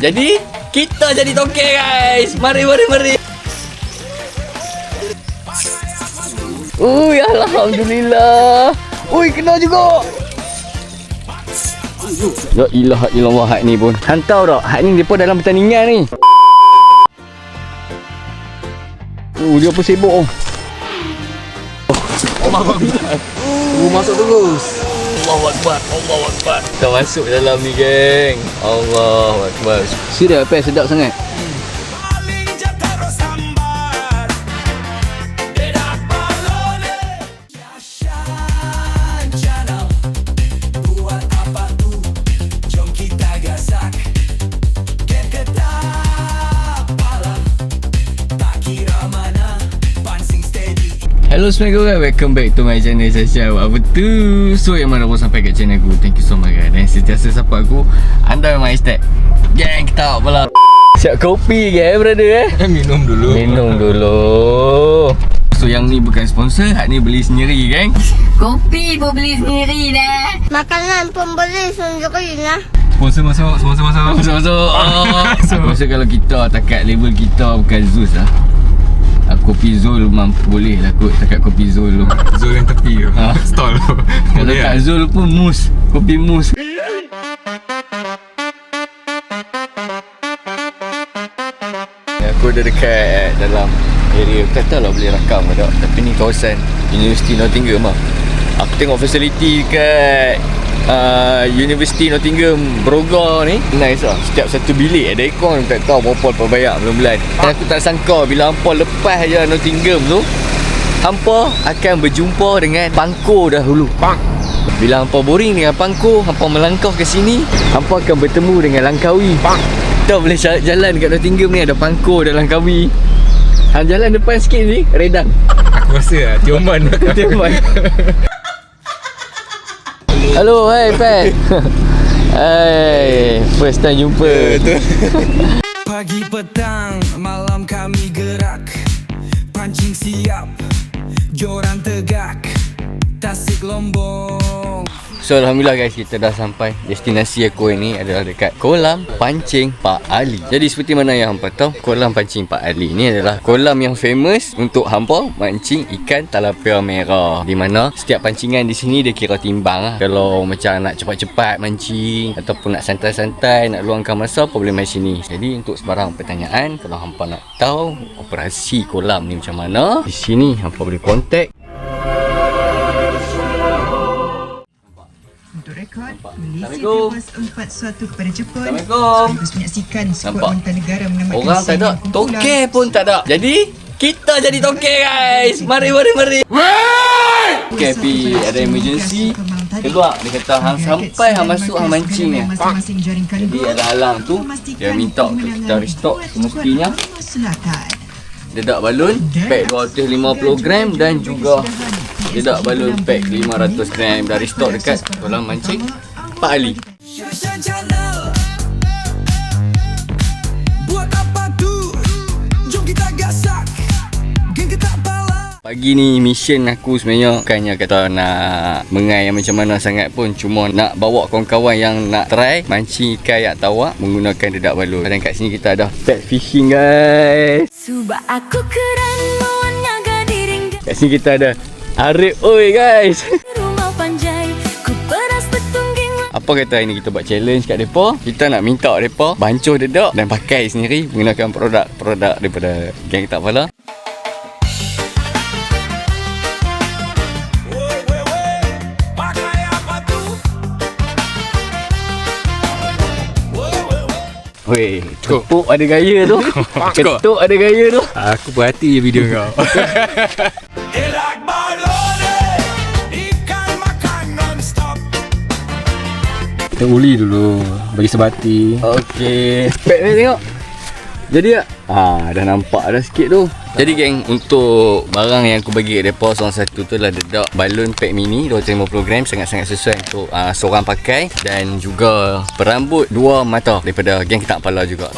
Jadi kita jadi tokek guys. Mari. Ui, alhamdulillah. Ui, kena juga. Ya ilah hak ni pun. Hantau tak? Hak ni depa dalam pertandingan ni. Dia pun sibuk. Masuk terus. Allahu Akbar. Kita masuk dalam ni geng. Allahu Akbar. Serius apa sedap sangat. Hello semua guys, welcome back to my channel Sasha. Apa tu? So yang mana pun sampai kat channel aku, thank you so much guys. Dan sentiasa support aku. Anda memang hashtag gang kita apalah. Siap kopi guys brother Minum dulu. So yang ni bukan sponsor, hak ni beli sendiri geng. Kopi pun beli sendiri dah. Makanan pun beli sendiri lah. Sponsor masuk. Aku rasa kalau kita takat label kita bukan Zeus lah. Kopi Zul mampu boleh lah kot takat kopi Zul tu. Zul yang tepi tu. Stall tu. Kalau tak Zul pun mus. Kopi mus. Aku dah dekat dalam area, kata lah boleh rakam ke tak, tapi ni kawasan University Nottingham lah. Aku tengok fasiliti dekat University Nottingham Broga ni nice lah. Setiap satu bilik ada aircon. Tak tahu berapa bayar bulan-bulan. Dan aku tak sangka bila hampa lepas je Nottingham tu, hampa akan berjumpa dengan Pangko dahulu. Bila hampa boring dengan Pangko, hampa melangkah ke sini, hampa akan bertemu dengan Langkawi. Kita boleh jalan dekat Nottingham ni, ada Pangko dan Langkawi. Jalan depan sikit ni Redang. Aku rasa lah Tioman. Halo, hai Pat. Hai, first time jumpa. Pagi petang malam kami gerak, pancing siap, joran tegak, Tasik Lombong. So alhamdulillah guys, kita dah sampai. Destinasi aku ini adalah dekat kolam pancing Pak Ali. Jadi seperti mana yang hampa tahu, kolam pancing Pak Ali ni adalah kolam yang famous untuk hampa mancing ikan tilapia merah. Di mana setiap pancingan di sini dia kira timbang lah. Kalau macam nak cepat-cepat mancing ataupun nak santai-santai, nak luangkan masa, apa boleh main sini. Jadi untuk sebarang pertanyaan, kalau hampa nak tahu operasi kolam ni macam mana, di sini hampa boleh kontak. Malaysia bebas 4-1 kepada Jepun. Assalamualaikum. Sekaligus menyaksikan skuad wanita negara menamatkan Orang tak ada, tokek pun tak ada. Jadi kita jadi tokek guys. Mari. KP ada emergency. Keluar dia kata hang sampai hang masuk hang mancing ni. Jadi ada halang tu, dia minta untuk kita restock semestinya. Dedak balon pack 250 gram dan juga dedak balon pack 500 gram dari stok dekat kolam mancing Pak Ali. Pagi ni mission aku sebenarnya bukannya kata nak mengai macam mana sangat pun, cuma nak bawa kawan-kawan yang nak try mancing ikan yak tawak menggunakan dedak balon. Dan kat sini kita ada pet fishing guys. Kat sini kita ada Arif oi guys. Apa kata hari ni kita buat challenge kat depa. Kita nak minta depa bancuh dedak dan pakai sendiri menggunakan produk daripada geng Tak Pala. Weh, ketuk ada gaya tu. Ketuk ada gaya tu. Aku berhati je video kau. Kita uli dulu, bagi sebati. Okey. Pek ni tengok. Jadi tak? Dah nampak dah sikit tu. Jadi geng, untuk barang yang aku bagi kat depa seorang satu tu adalah dedak balon pack mini 250 gram, sangat-sangat sesuai untuk seorang pakai. Dan juga perambut 2 mata daripada geng Tak Pala juga.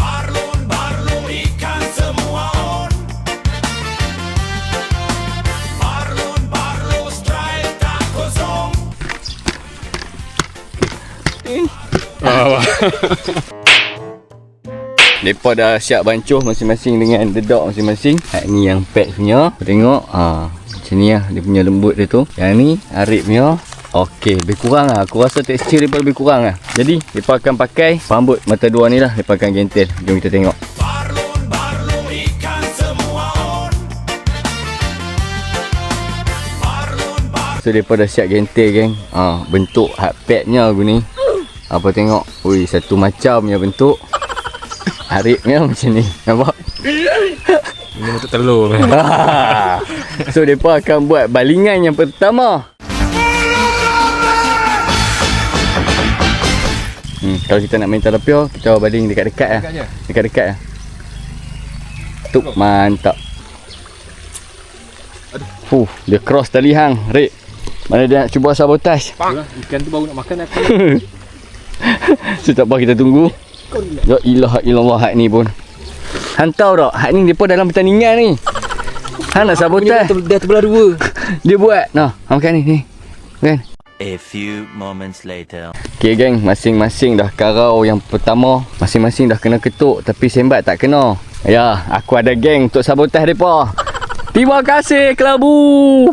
Mereka dah siap bancuh masing-masing dengan dedok masing-masing. Ni yang pack punya. Tengok macam ni lah dia punya lembut dia tu. Yang ni Arif punya. Okey, lebih kurang lah. Aku rasa tekstur dia lebih kurang lah. Jadi mereka akan pakai perambut mata dua ni lah. Mereka akan gentel. Jom kita tengok. So mereka dah siap gentel geng. Bentuk hard padnya aku ni. Apa tengok. Ui, satu macam punya bentuk. Arif punya macam ni. Nampak? Ini untuk telur. So mereka akan buat balingan yang pertama. Kalau kita nak main talapia, kita baling dekat-dekat lah. Dekat-dekat lah. Tuh, mantap. Dia cross tali hang, Rik. Mana dia nak cuba sabotaj? Ikan tu baru nak makan aku. So tak apa, kita tunggu. Ya ilaha illallah, hak ni pun. Hang tahu tak, hak ni depa dalam pertandingan ni. Hang nak sabotaj. Dia terbelah dua. Dia buat. Nah, hang makan ni. Kan? A few moments later. Okay geng, masing-masing dah karau yang pertama. Masing-masing dah kena ketuk, tapi sembat tak kena. Ya, aku ada geng untuk sabotaj mereka. Terima kasih Kelabu.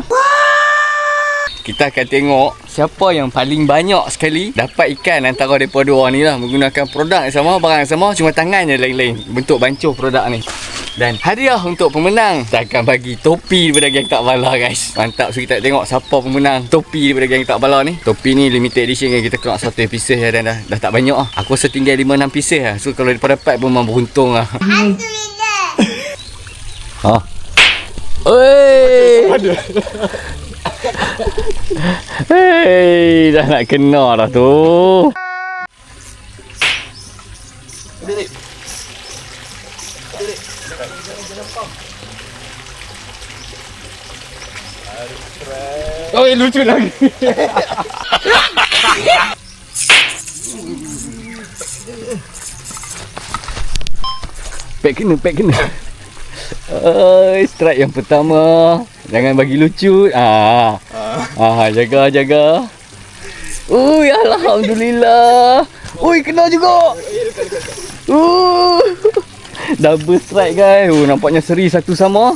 Kita akan tengok siapa yang paling banyak sekali dapat ikan antara mereka dua ni lah. Menggunakan produk yang sama, barang yang sama, cuma tangan je lain-lain. Bentuk bancuh produk ni. Dan hadiah untuk pemenang, kita akan bagi topi daripada geng Tak Bala guys. Mantap. So kita tengok siapa pemenang topi daripada geng Tak Bala ni. Topi ni limited edition kan. Kita keluar satu pieces dan dah tak banyak lah. Aku rasa tinggal 5-6 pieces lah. So kalau mereka dapat pun memang beruntung lah. Oi. Hei, dah nak kena dah tu. Oh, lucu lagi. Pack kena. Strike yang pertama. Jangan bagi lucu. Jaga. Ui, alhamdulillah. Ui, kena juga. Double strike guys. Nampaknya seri satu sama.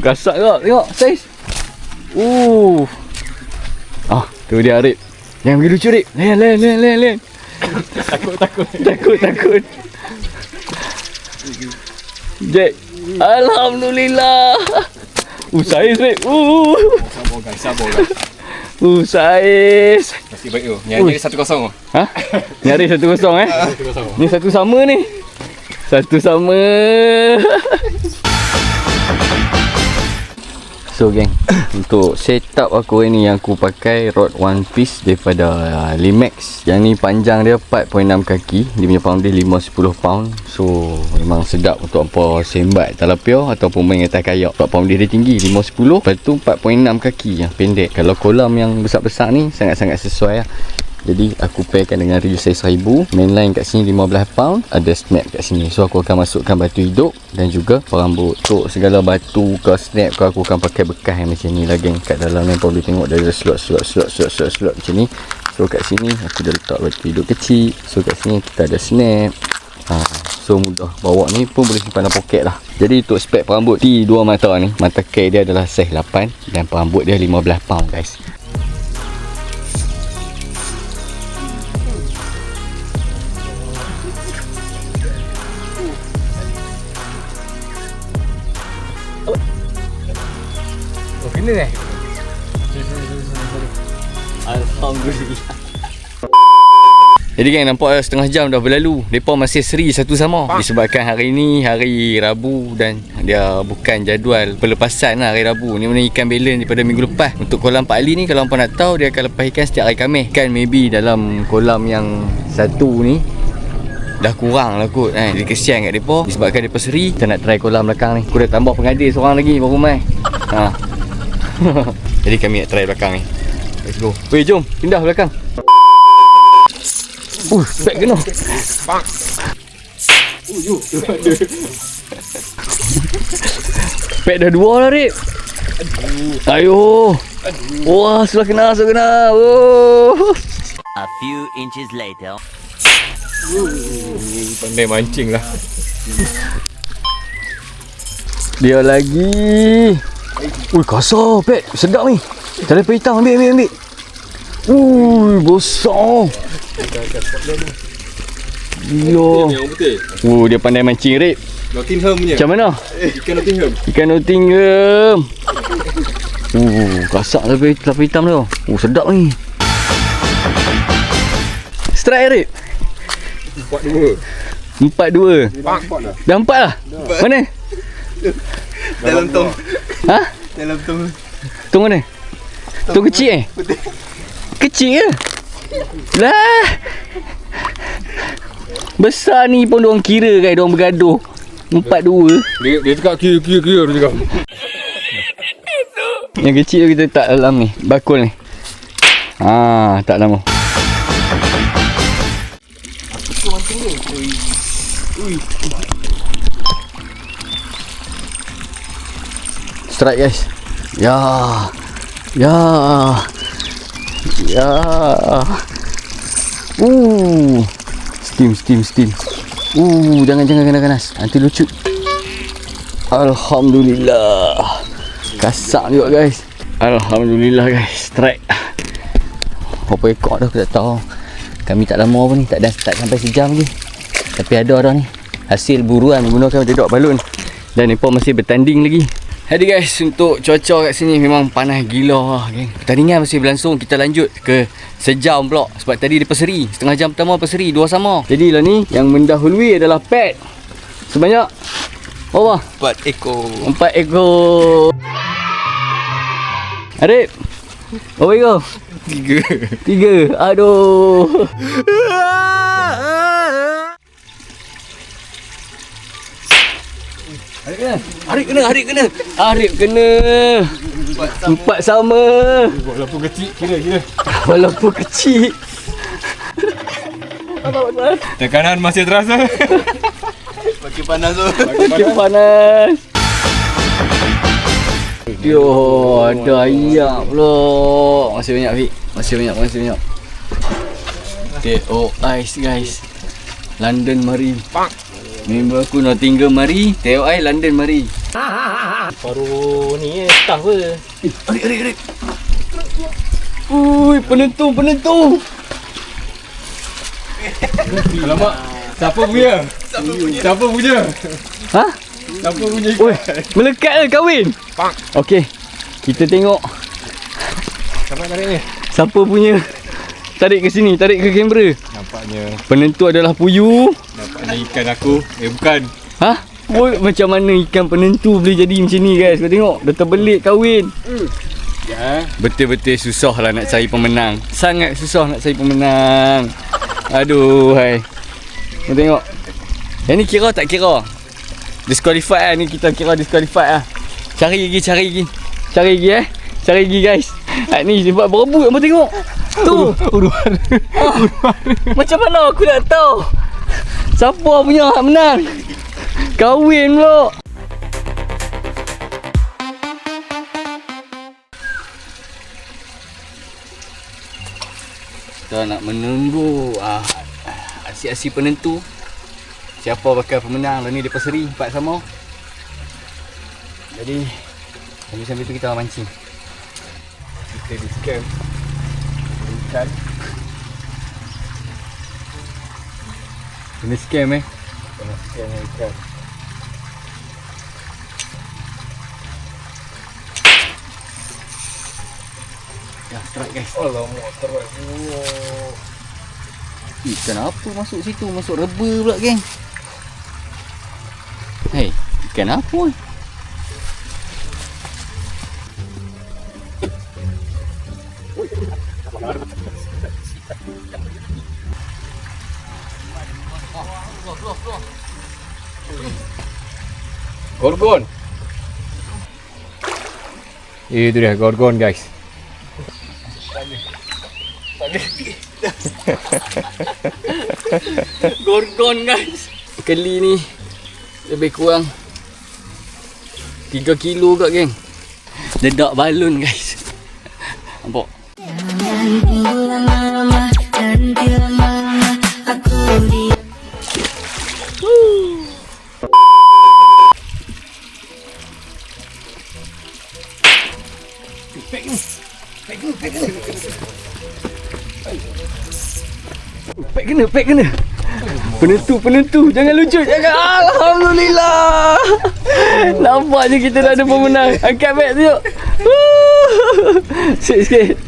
Kasar tak? Tengok saiz. Tu dia Arif. Jangan bagi lucu Arif. Lain. Takut. Jack. Alhamdulillah. Saiz Arif. Sabar guys. Saiz. Nasib baik tu. Nyari 1-0 tu. Nyari 1-0 Ni satu sama ni. Satu sama. So geng, untuk setup aku ni yang aku pakai rod one piece daripada Limax. Yang ni panjang dia 4.6 kaki. Dia punya pound dia 5-10 pound. So memang sedap untuk apa sembat talapia ataupun main atas kayak. Sebab pound dia tinggi 5-10. Lepas tu 4.6 kaki yang pendek. Kalau kolam yang besar-besar ni sangat-sangat sesuai lah. Jadi aku pairkan dengan reel size 1000. Mainline kat sini 15 pound. Ada snap kat sini. So aku akan masukkan batu hidup dan juga perambut. So segala batu ke snap ke aku akan pakai bekas yang macam ni lah geng. Kat dalam ni boleh tengok dari slot macam ni. So kat sini aku dah letak batu hidup kecil. So kat sini kita ada snap. So mudah. Bawa ni pun boleh simpan dalam poket lah. Jadi untuk spek perambut T2 mata ni, mata K dia adalah size 8 dan perambut dia 15 pound guys. Kena Alhamdulillah. Jadi geng, nampak setengah jam dah berlalu. Mereka masih seri satu sama. Disebabkan hari ni hari Rabu dan dia bukan jadual pelepasan lah hari Rabu. Ni mana ikan balance daripada minggu lepas. Untuk kolam Pak Ali ni, kalau hampa nak tahu, dia akan lepas ikan setiap hari Khamis. Ikan maybe dalam kolam yang satu ni dah kurang lah kot kan. Jadi kesian kat mereka. Disebabkan mereka seri, kita nak try kolam belakang ni. Aku dah tambah pengadil seorang lagi baru mai. Jadi kami nak try belakang ni. Let's go. Weh, jom pindah belakang. Spek kena. Spek dah dua lah Rip. Ayo. Wah, sudah kena. A few inches later. Pandai mancing lah. Dia lagi. Ui, kasar, Pet. Sedap ni. Telefon hitam, ambil. Ui, besar. Gila. Dia pandai mancing, Rip. Nottingham punya. Macam mana? Ikan Nottingham. Ikan Nottingham. Kasar telefon hitam tu. Sedap ni. Strike, Rip. 4-2. Dah 4 lah? Mana? Dalam tong. Ha? Dalam tong. Tong mana? Tong kecil Kecil ke? Lah. Besar ni pun diorang kira kan, diorang bergaduh. 4-2. Dia cakap kira dia cakap. Yang kecil tu kita tak dalam ni, bakul ni. Tak lama. Strike, guys. Ya. Steam. Jangan kena ganas. Nanti lucu. Alhamdulillah. Kasar juga, guys. Alhamdulillah, guys. Strike. Berapa ekor dah aku tak tahu. Kami tak lama pun ni, tak sampai sejam lagi. Tapi ada dah ni. Hasil buruan menggunakan dedok balon. Dan mereka masih bertanding lagi. Jadi guys, untuk cuaca kat sini memang panas gila lah, geng. Pertandingan masih berlangsung. Kita lanjut ke sejam pula. Sebab tadi dia perseri. Setengah jam pertama perseri, 2 sama. Jadi lah ni, yang mendahului adalah Pet. Sebanyak berapa? 4 ekor. 4 ekor. Arif, berapa ekor? 3. Aduh. Arif kena. 4 sama. Walaupun kecil kira. Walaupun kecil. Tekanan masih terasa. Makin panas tu. Makin panas. Yo, ada ayam pula. Masih banyak, Fik. Masih banyak. Tengok ice, guys. London mari. Member aku Nottingham mari. Tengok ai London mari. Baru ni staff ke? Arik. Ui, penentu. Alamak. Siapa punya? Ha? Siapa punya? Oi, melekat ke kahwin? Okey. Kita tengok Siapa tarik ni? siapa punya. Tarik ke sini, tarik ke kamera. Nampaknya Penentu adalah Puyu. nampaknya ikan aku. Bukan. Ha? Oi, macam mana ikan penentu boleh jadi macam ni, guys? Kau tengok, dah terbelit kahwin. Ya. Betul-betul susah lah nak cari pemenang. Sangat susah nak cari pemenang. Aduh, hai. Kau tengok. Yang ni kira tak kira? Disqualified lah ni, kita kira disqualified lah. Cari lagi guys. Ni sebab berebut, apa tengok. Tu. Uruan. Macam mana aku nak tahu siapa punya hak menang? Kahwin pula. Kita nak menunggu aksi-aksi penentu. Siapa bakal pemenang. Lah ni dia perseri 4 sama. Jadi sambil tu kita mancing. Kita di scam. Ikan. Kena scam Kena scam ikan. Ya, strike, guys. Alamak, teruk. Ikan apa masuk situ? Masuk reba pula, geng. Hei, ikan apa ni? Gorgon. Itu dia gorgon, guys. Gorgon, guys. Keli ni lebih kurang 3 kilo kat, geng. Dedak balon, guys. Nampak? Pek kena. Penentu. Jangan lucu. Alhamdulillah. Nampaknya kita dah ada pemenang. Angkat beg tu. Sikit.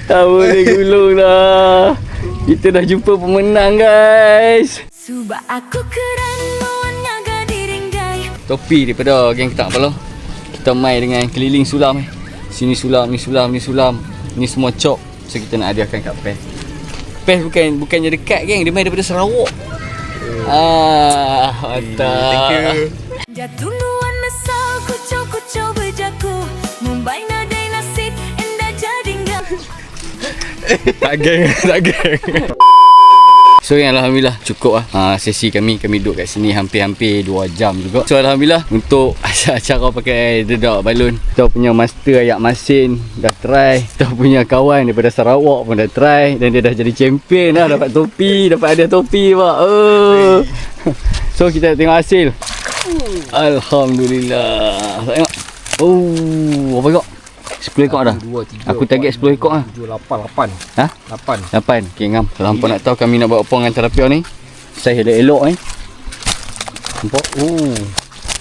Tak boleh gulung dah. Kita dah jumpa pemenang, guys. Subak aku keren menjaga diringgai. Topi daripada geng Ketak Kepala. Kita main dengan keliling sulam. Sini sulam, ni sulam. Ni semua cop. So kita nak hadiahkan kat Pes. Pes bukannya dekat, geng. Dia main daripada Sarawak. Mantap. Thank you. Jatuh nuan nesal kucau berjaku. Mumbai nadai nasib endah jadi enggak. Tak geng. So alhamdulillah cukup lah sesi kami duduk kat sini hampir 2 jam juga. So alhamdulillah untuk acara pakai dedak balon, kita punya master Ayak Masin dah try, kita punya kawan daripada Sarawak pun dah try, dan dia dah jadi champion lah, dapat topi, dapat hadiah topi pak. So kita tengok hasil. Alhamdulillah. Tengok. Apa kau? 10 ekor dah. 2, 3, aku target 10 ekor lah. 7, 8. Ha? 8. Okay, ngam. Kalau hampa nak tahu kami nak buat apa dengan terapia ni, saya elok ni. Nampak?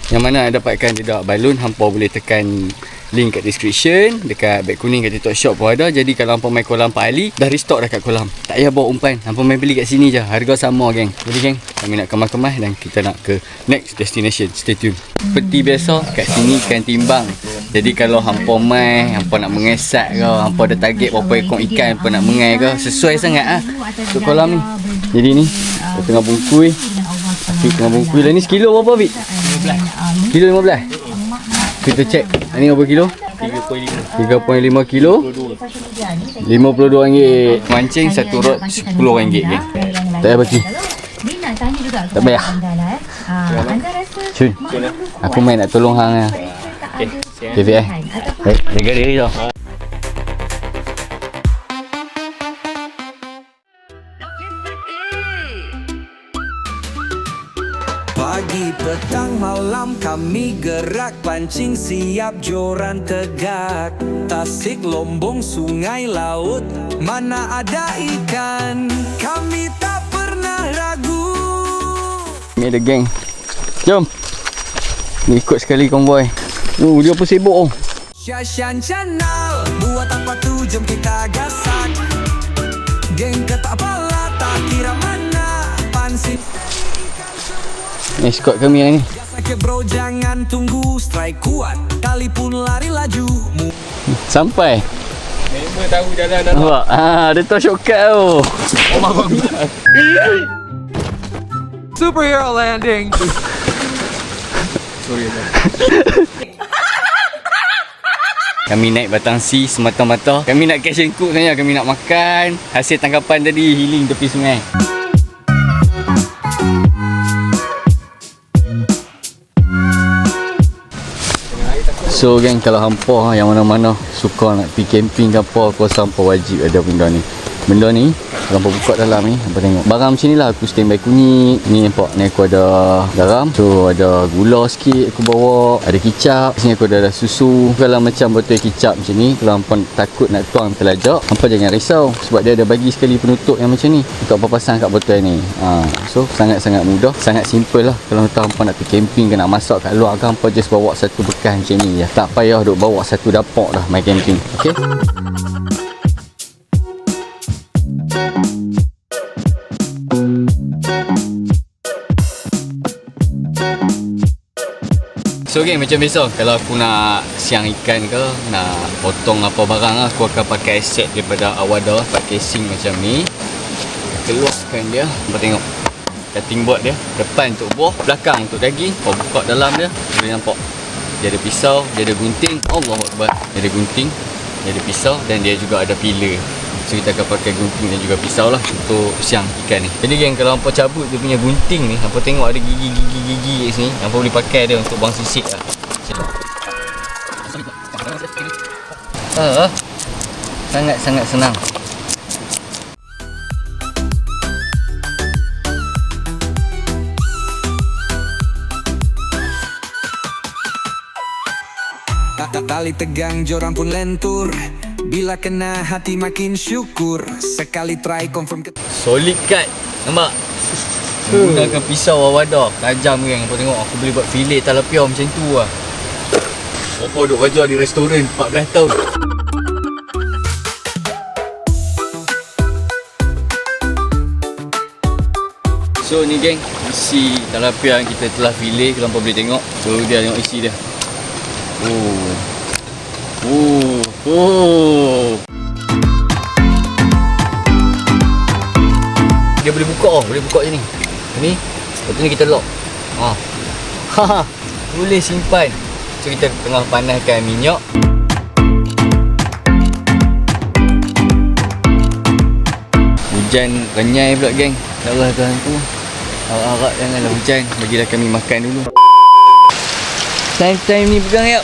Yang mana dapatkan dedak balon, hampa boleh tekan link kat description. Dekat beg kuning kat TikTok shop pun ada. Jadi kalau hampa main kolam Pak Ali, dah restock dah kat kolam. Tak payah bawa umpan. Hampa main beli kat sini je. Harga sama, geng. Jadi geng, kami nak kemas-kemas dan kita nak ke next destination. Stay tune. Seperti biasa, kat sini kan timbang. Jadi kalau hampa main, hampa nak mengesak ke, hampa ada target berapa ekor ikan hampa nak mengai ke, sesuai sangat untuk kolam ni. Jadi ni, kita tengah bungkui. Afiq tengah bungkui lah ni. Sekilo berapa, Afiq? 15. Kilo 15? Kita cek. Ni berapa kilo? 3.5 kilo. RM52. Mancing satu rod RM10, geng. Tak payah bagi. Tak payah. Cun, aku main nak tolong hang lah. Okay, Fik baik, jaga diri tau. Pagi, petang, malam kami gerak, pancing siap, joran tegak. Tasik, Lombong, sungai, laut, mana ada ikan, kami tak pernah ragu. Ni ada geng. Jom. Ni ikut sekali konvoy. Dia pun sibuk. Syashan Channel, buat apa tu, jom kita gasak. Geng Ketak Kepala, tak kira mana pansip. Ni squad kami lah ni. Sakit bro, jangan tunggu, strike kuat, kali pun lari laju. Sampai. Member tahu jalan dah. Nampak? Dia tahu shortcut tu. Superhero landing. Sorry. Kami naik batang sea semata-mata. Kami nak catch and cook sebenarnya. Kami nak makan hasil tangkapan tadi, healing tepi sungai. So geng, kalau hampa yang mana-mana suka nak pergi camping ke apa, aku rasa hampa wajib ada benda ni. Benda ni kalau hampa buka dalam ni, hampa tengok barang macam ni lah. Aku standby kunyit ni, nampak ni aku ada garam, so ada gula sikit aku bawa, ada kicap, sini aku ada susu. Kalau macam botol kicap macam ni, kalau hampa takut nak tuang terlajak, hampa jangan risau, sebab dia ada bagi sekali penutup yang macam ni untuk hampa pasang kat botol ni. So sangat-sangat mudah, sangat simple lah. Kalau hampa nak pergi camping ke nak masak kat luar ke, hampa just bawa satu bekas macam ni je. Tak payah duk bawa satu dapur dah main camping. Okay. So geng, macam biasa kalau aku nak siang ikan ke, nak potong apa barang lah, aku akan pakai set daripada Awada, pakai casing macam ni. Keluarkan dia, apa tengok cutting board dia, depan untuk buah, belakang untuk daging. Kau buka dalam dia, boleh nampak dia ada pisau, dia ada gunting. Allahuakbar. Dia ada gunting, dia ada pisau, dan dia juga ada pilar. So kita akan pakai gunting dan juga pisau lah untuk siang ikan ni. Jadi geng, kalau hampa cabut dia punya gunting ni, hampa tengok ada gigi-gigi kat sini, hampa boleh pakai dia untuk buang sisik lah. Sangat-sangat senang. Tali tegang, joran pun lentur, Bila kena hati makin syukur. Sekali try confirm Solid cut. Nampak? Menggunakan pisau wadah. Tajam kan. Kau tengok aku boleh buat filet tilapia macam tu lah. Apa duk belajar di restoran 14 tahun. So ni geng, isi tilapia yang kita telah filet. Kalau korang boleh tengok. So dia tengok isi dia. Dia boleh buka boleh buka je ni. Ni, lepas tu ni kita lock. Boleh simpan. So kita tengah panaskan minyak. Hujan renyai pula geng. Ya Allah Tuhan tu. Harap-harap janganlah hujan. Bagilah kami makan dulu. Time ni pegang yap.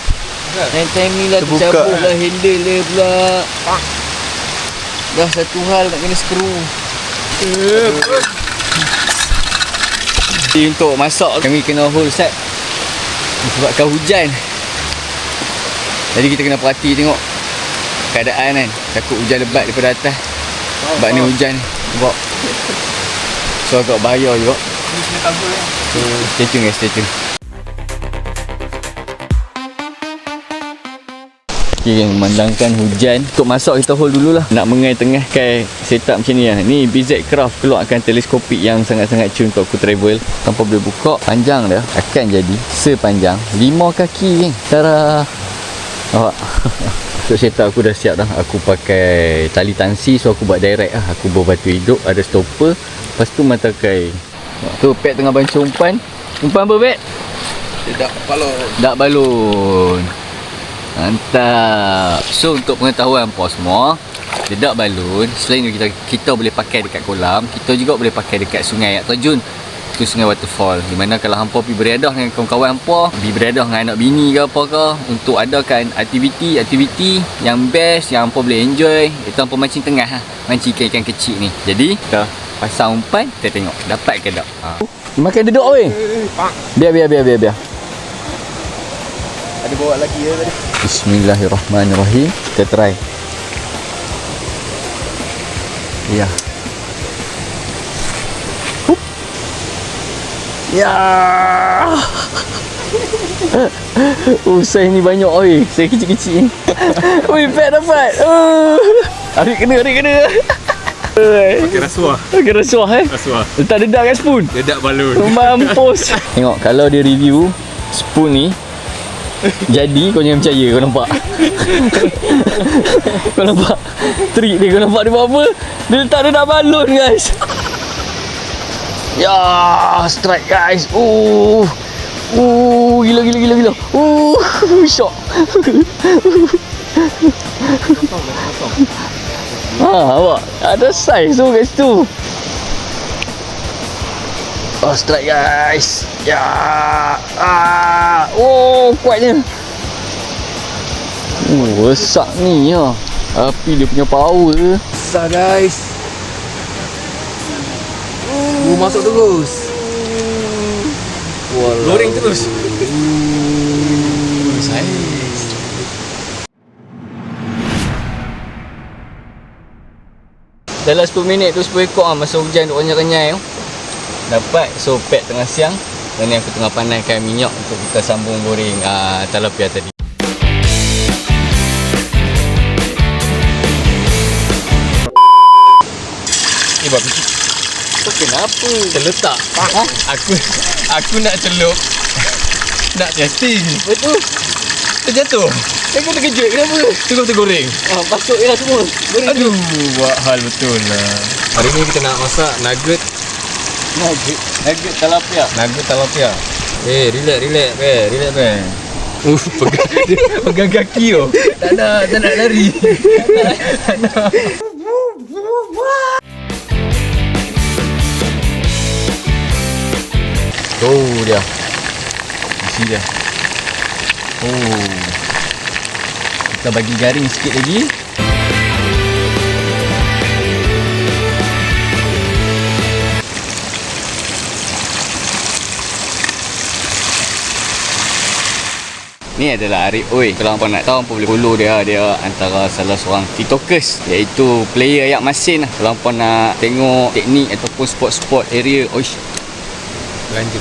Time ni lah tercabut lah handle dia pula. Dah satu hal nak kena skru. Untuk masak kami kena hold set sebabkan hujan. Jadi kita kena perhati tengok keadaan kan. Takut hujan lebat daripada atas. Sebab ni hujan sebab so agak bahaya juga. So stay tune guys, stay tune. Okay, memandangkan hujan. Untuk masak kita hold dululah. Nak mengetengahkan setup macam ni lah. Ni BZ Craft keluarkan teleskopik yang sangat-sangat cun untuk aku travel. Tanpa boleh buka. Panjang dia akan jadi sepanjang 5 kaki geng. Tara. Nampak? Untuk setup aku dah siap dah. Aku pakai tali tansi. So aku buat direct lah. Aku bawa batu hidup. Ada stopper. Lepas tu matakai. Tu pet tengah bancuh umpan. Umpan apa pet? Dak balon. Dak balon. Mantap. So untuk pengetahuan apa semua, dedak balon selain kita boleh pakai dekat kolam, kita juga boleh pakai dekat sungai nak terjun. Itu sungai waterfall. Di mana kalau hampa pergi beriadah dengan kawan-kawan hampa, pergi beriadah dengan anak bini ke apa ke, untuk adakan aktiviti yang best yang hampa boleh enjoy, itu hampa mancing tengah lah. Mancing ikan-ikan kecil ni. Jadi kita pasang umpan, kita tengok dapat ke tak. Makan deduk weh. Biar. Ada bawa lagi ya tadi. Bismillahirrahmanirrahim. Kita try. Ya. Ya. Saya ni banyak oi. Saya kecil-kecil. Oi, pet dapat. Arik kena. Pakai rasuah. Rasuah. Letak dedak kat spoon. Dedak balon. Mampus. Tengok kalau dia review spoon ni jadi kau jangan percaya. Kau nampak kau nampak trik dia. Kau nampak dia buat apa? Dia letak dedak balon guys. Ya, strike guys. Gila. Shock. Awak ada size tu guys tu. Strike guys. Ya. Kuatnya. Besar ni ya. Api dia punya power. Besar guys. Masuk terus. Goreng terus. Saiz. Dalam 10 minit tu 10 ekor masa hujan duk renyai-renyai tu. Dapat. So pet tengah siang. Dan ni aku tengah panaskan minyak untuk kita sambung goreng tilapia tadi. Babi. Kau kenapa? Terletak. Aku nak celup. Nak testing. Betul. Terjatuh. Aku terkejut. Kenapa? Terus tergoreng. Pasuk je lah semua. Goreng. Aduh, buat hal betul lah. Hari ni kita nak masak nugget tilapia. Nugget tilapia. Relax. Pegang kaki tu. Tak nak lari. Tak nak. Dia. Isi dia. Kita bagi garing sikit lagi. Ni adalah Arif Oi. Kalau hampa nak tahu, hampa boleh follow dia. Dia antara salah seorang TikTokers, iaitu player Ayat Masin lah. Kalau hampa nak tengok teknik ataupun spot-spot area Belanja.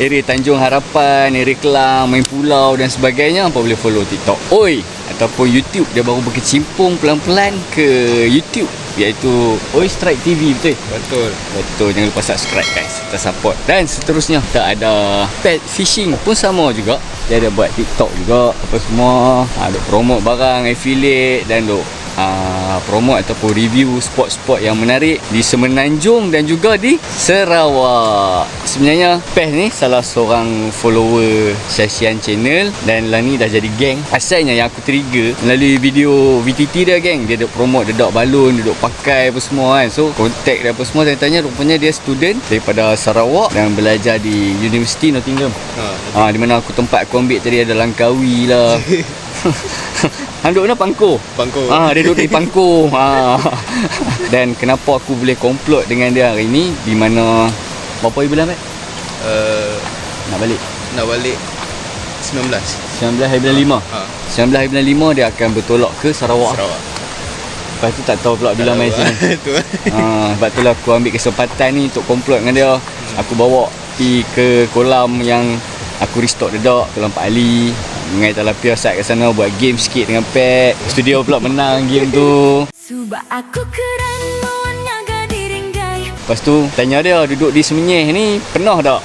area Tanjung Harapan, area Kelang, main pulau dan sebagainya, hampa boleh follow TikTok Oi ataupun YouTube. Dia baru berkecimpung pelan-pelan ke YouTube, iaitu Oi Strike TV. Betul, jangan lupa subscribe guys, kita support. Dan seterusnya kita ada Pet Fishing pun sama juga. Dia ada buat TikTok juga apa semua, duk promote barang, affiliate, dan duk promote ataupun review spot-spot yang menarik di Semenanjung dan juga di Sarawak. Sebenarnya Peh ni salah seorang follower Syasian channel, dan lah ni dah jadi geng. Asalnya yang aku trigger melalui video VTT dia geng. Dia duk promote, dia duk balon, dia duk pakai apa semua kan. So contact dia apa semua, tanya-tanya, rupanya dia student daripada Sarawak dan belajar di University Nottingham. Di mana tempat aku ambil tadi ada Langkawi lah. Hang duduk mana? Pangkor. Dia duduk di Pangkor. Dan kenapa aku boleh komplot dengan dia hari ni, di mana berapa hari bulan Mat? Nak balik 19 hari bulan 5. 19 hari bulan 5 dia akan bertolak ke Sarawak. Lepas tu tak tahu pula bila main sini. Sebab tu lah aku ambil kesempatan ni untuk komplot dengan dia. Aku bawa pergi ke kolam yang aku restock dedak, kolam Pak Ali. Mengai Talapia sat kat sana, buat game sikit dengan Pet. Studio pula menang game tu. Subak aku keren menjaga diringgai. Lepas tu tanya dia, duduk di Semenyih ni pernah tak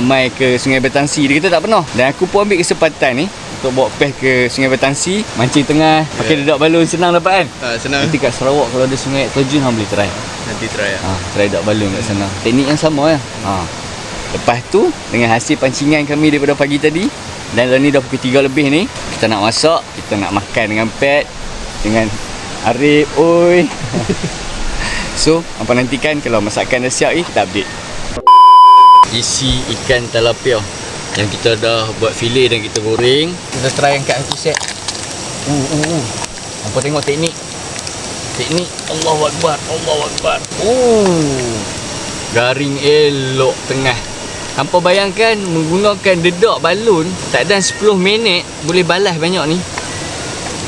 mai ke Sungai Betangsi? Dia kata tak pernah. Dan aku pun ambil kesempatan ni untuk bawa Pet ke Sungai Betangsi, mancing tengah, pakai dedak balon. Senang dapat kan? Senang. Nanti kat Sarawak kalau ada Sungai Terjun, hang boleh try. Nanti try lah. Try dedak balon kat sana. Teknik yang sama lah. Lepas tu dengan hasil pancingan kami daripada pagi tadi, dan ni dah pukul 3 lebih ni, kita nak masak, kita nak makan dengan Pet, dengan Arif Oi. So hampa nantikan kalau masakan dah siap, kita update. Isi ikan tilapia yang kita dah buat fillet dan kita goreng. Kita try angkat satu set. Hampa tengok teknik Allahu Akbar. Garing elok tengah. Hampa bayangkan menggunakan dedak balon tak dan 10 minit boleh balas banyak ni.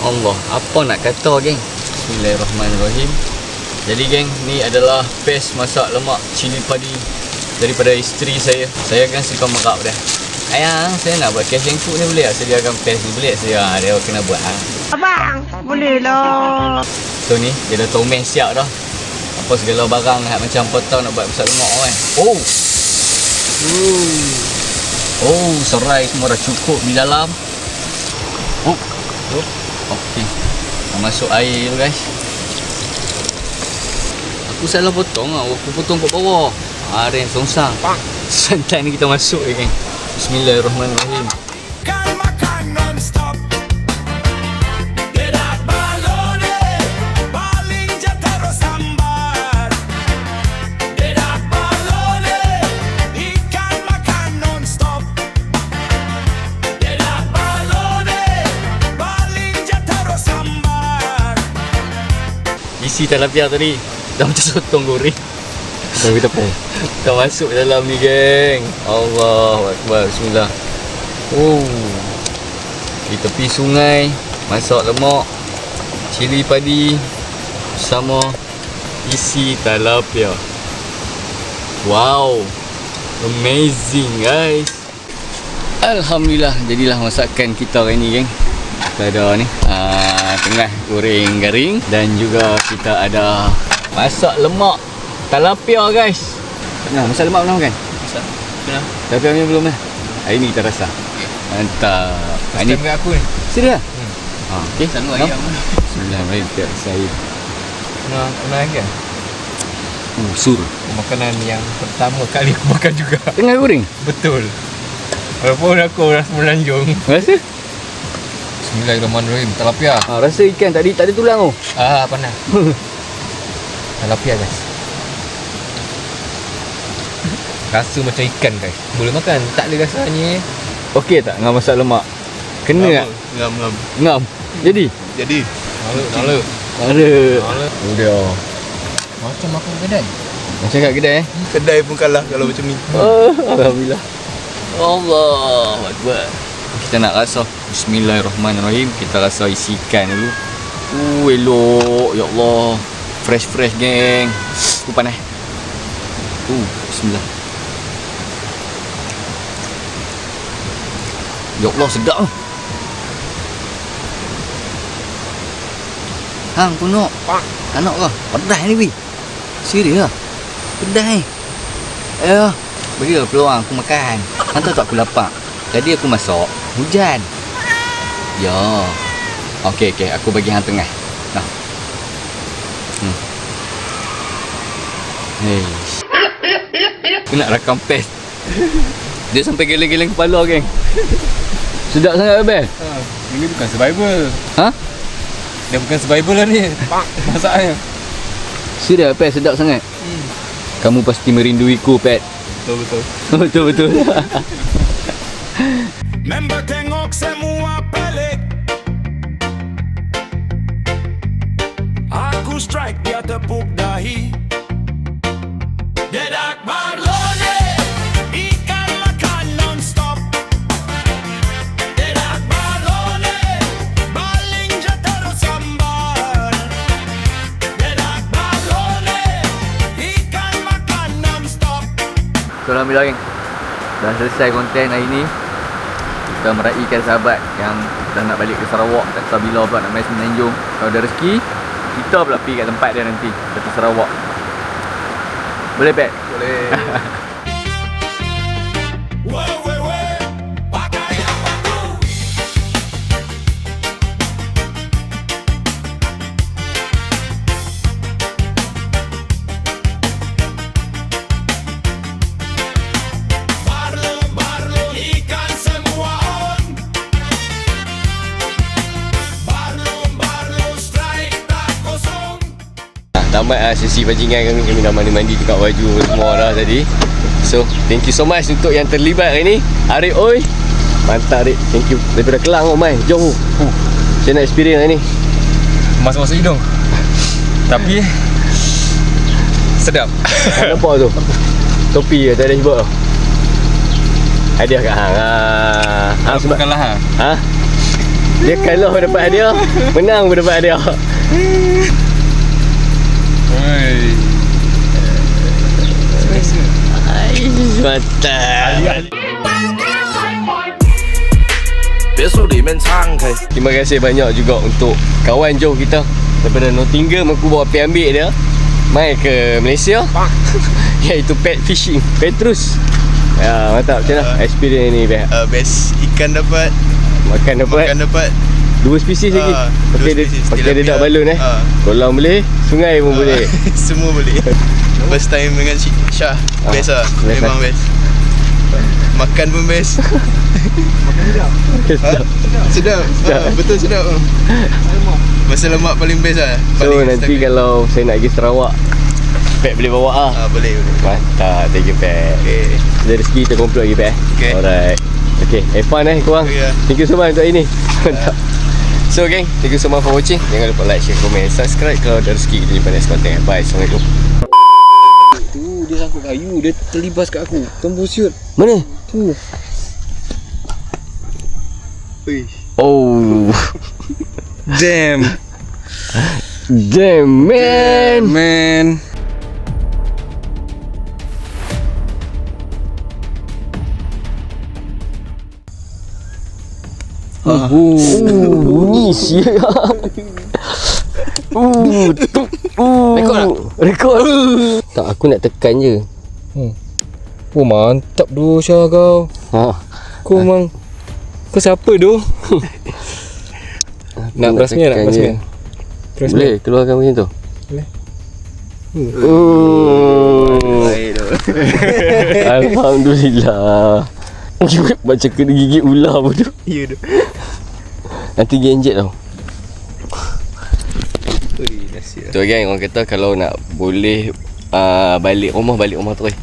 Allah, apa nak kata geng. Bismillahirrahmanirrahim. Jadi geng, ni adalah paste masak lemak cili padi daripada isteri saya. Saya akan simpan merap dah. Ayang, saya nak buat cash and cook ni, boleh tak sediakan paste ni? Boleh tak saya? Dia kena buat. Abang, boleh lah. So ni, dia dah tomes siap dah. Apa segala barang macam apa tau nak buat masak lemak kan. Serai semua dah cukup di dalam. Okey. Masuk air tu guys. Aku salah potong lah. Aku potong kat bawah. Aren songsang. Santai ni kita masuk je geng. Bismillahirrahmanirrahim. Isi tilapia tadi dah macam sotong goreng. Kita masuk dalam ni geng. Allahu Akbar. Bismillah. Di tepi sungai, masak lemak cili padi bersama isi tilapia. Wow, amazing guys. Alhamdulillah, jadilah masakan kita hari ni geng. Kita ada ni tengah goreng garing, dan juga kita ada masak lemak tilapia guys. Nah, masak lemak belum kan? Masak. Pernah. Tilapia ni belum eh? Hari ni kita rasa. Mantap. Ini dengan aku ni. Sudah. Okey. Sanggup ayam. Bismillahirrahmanirrahim. Saya Pernah kan? sur. Makanan yang pertama kali aku makan juga. Tengah goreng? Betul. Walaupun aku orang Semenanjung. Rasa? Bismillahirrahmanirrahim. Tilapia. Rasa ikan tak ada tulang tu. Panas. Tilapia guys. Rasa macam ikan guys. Boleh makan. Tak ada rasanya. Okey tak dengan masak lemak? Kena tak? Ngam. Jadi? Nala. Ada. Udah. Macam makan kedai. Macam kat kedai Kedai pun kalah kalau macam ni. Alhamdulillah. Allahu Akbar. kita nak rasa. Bismillahirrahmanirrahim. Kita rasa isi ikan dulu. Elok. Ya Allah. Fresh geng. Panas. Bismillah. Ya Allah, sedap tu. Hang kau nak? Anak kau? Pedas ni weh. Serius lah. Pedas ni. Berilah peluang aku makan. Hang tahu tak aku lapar. Jadi aku masak. Hujan. Ya. Okey. Aku bagi hang tengah. Nah. Hei. Aku nak rakam pes. Dia sampai geleng-geleng kepala geng. Sedap sangat Abel. Ini bukan survival. Ha? Dia bukan survival lah ni. Masaknya. Serius Pet, sedap sangat. Kamu pasti merinduiku Pet. Betul. Betul. Member tengok semua pelik. Aku strike dia tepuk dahi. Dedak Barlone, ikan makan non-stop. Dedak Barlone, baling je terus sambar. Dedak Barlone, ikan makan non-stop. So alhamdulillah geng, dah selesai konten hari ni. Kita meraihkan sahabat yang dah nak balik ke Sarawak. Tak tahu bila pula nak main Semenanjung. Kalau ada rezeki, kita pula pergi kat tempat dia nanti, ke Sarawak. Boleh Pet? Boleh. Pakai apa tu? Barlo, ikan semua on. Barlo, strike tak kosong. Tamat sesi bajingan kami. Kami dah mandi-mandi, tukar baju semua dah tadi. So thank you so much untuk yang terlibat hari ni. Arif oi, mantap Arif. Thank you. Daripada Kelang kau main jauh. Macam mana experience hari ni? Masuk hidung. Tapi sedap. Nampak tu topi ke tak ada sebab tu. Hadiah kat hang. Hang sebab Bukanlah hang. dia kalah dapat hadiah, menang pun dapat hadiah. Oi. Mantap. 别墅里面敞开。 Terima kasih banyak juga untuk kawan jauh kita daripada Nottingham. Aku bawa pergi ambil dia mai ke Malaysia. Iaitu pet fishing, Petrus. Ya, mantap. Macam mana experience ni Pet? Best ikan dapat, Makan dapat. Dua spesies lagi. Pakai dia, spesies. pakai dia Tilapia. dak balon Kolam boleh, sungai pun boleh. Semua boleh. First time dengan Syah, best lah. best Memang best. Makan pun best. Sedap. Betul sedap. Masa lemak paling best lah. So Paling nanti stabil. kalau saya nak pergi Sarawak, Pet boleh bawa Boleh. Mantap. Thank you Pet. Okay. Ada rezeki kita kumpul lagi Pet. Okay. Alright. Okay, have fun korang. Yeah. Thank you so much untuk ini. Mantap. So gang, thank you so much for watching. Jangan lupa like, share, komen, subscribe. Kalau ada rezeki kita jumpa next content. Bye. Assalamualaikum. Tu dia sangkut kayu, dia terlibas kat aku. Tembus shoot. Mana? Tu. Oh. Damn. Damn man. Man. Bunyi siap. Rekod tak? Rekod. Tak, aku nak tekan je. Oh mantap doh Syah kau. Kau memang. Kau siapa doh? Nak berasnya nak berasnya. Boleh keluarkan macam tu. Boleh. Alhamdulillah. Macam kena gigit ular pun tu. Ya tu. Nanti genjet tau. Nasi lah. Tu kan orang kata kalau nak boleh balik rumah terus.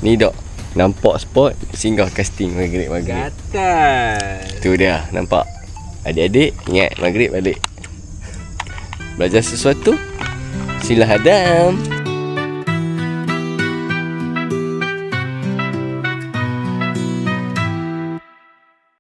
Ni dok nampak spot singgah casting maghrib. Gatal. Tu dia nampak. Adik-adik ingat maghrib balik. Belajar sesuatu. Sila hadam.